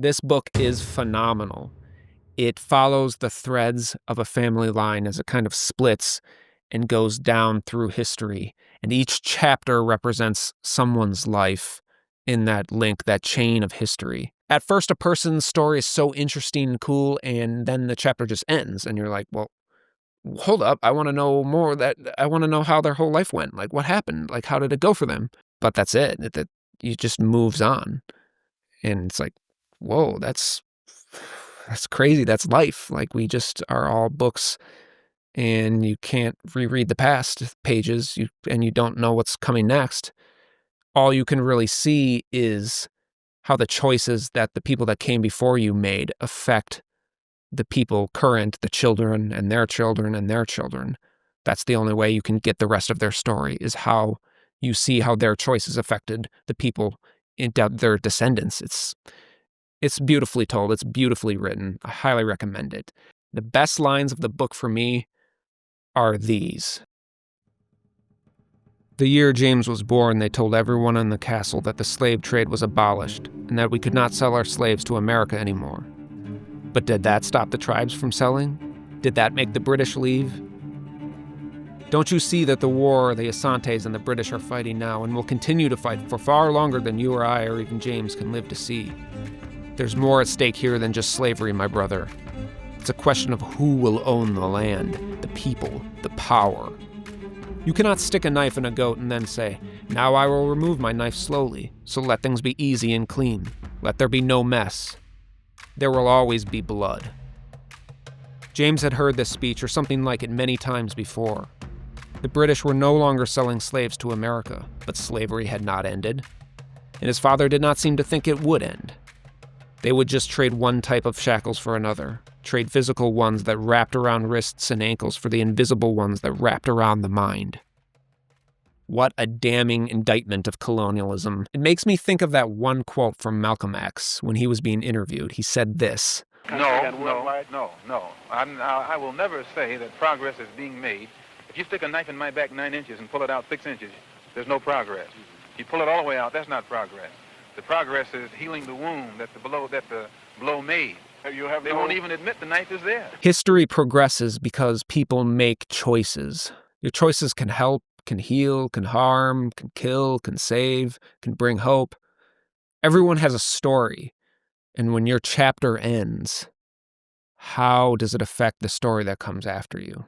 This book is phenomenal. It follows the threads of a family line as it kind of splits and goes down through history. And each chapter represents someone's life in that link, that chain of history. At first, a person's story is so interesting and cool, and then the chapter just ends, and you're like, well, hold up, I want to know more. I want to know how their whole life went. Like, what happened? Like, how did it go for them? But that's it. It just moves on. And it's like, whoa, that's crazy. That's life. Like, we just are all books, and you can't reread the past pages, and you don't know what's coming next. All you can really see is how the choices that the people that came before you made affect the people current, the children and their children and their children. That's the only way you can get the rest of their story, is how you see how their choices affected the people in their descendants. It's beautifully told. It's beautifully written. I highly recommend it. The best lines of the book for me are these. The year James was born, they told everyone in the castle that the slave trade was abolished and that we could not sell our slaves to America anymore. But did that stop the tribes from selling? Did that make the British leave? Don't you see that the war the Asantes and the British are fighting now and will continue to fight for far longer than you or I or even James can live to see? There's more at stake here than just slavery, my brother. It's a question of who will own the land, the people, the power. You cannot stick a knife in a goat and then say, now I will remove my knife slowly, so let things be easy and clean. Let there be no mess. There will always be blood. James had heard this speech or something like it many times before. The British were no longer selling slaves to America, but slavery had not ended. And his father did not seem to think it would end. They would just trade one type of shackles for another, trade physical ones that wrapped around wrists and ankles for the invisible ones that wrapped around the mind. What a damning indictment of colonialism. It makes me think of that one quote from Malcolm X when he was being interviewed. He said this. No. I will never say that progress is being made. If you stick a knife in my back 9 inches and pull it out 6 inches, there's no progress. If you pull it all the way out, that's not progress. The progress is healing the wound that the blow made. They won't even admit the knife is there. History progresses because people make choices. Your choices can help, can heal, can harm, can kill, can save, can bring hope. Everyone has a story. And when your chapter ends, how does it affect the story that comes after you?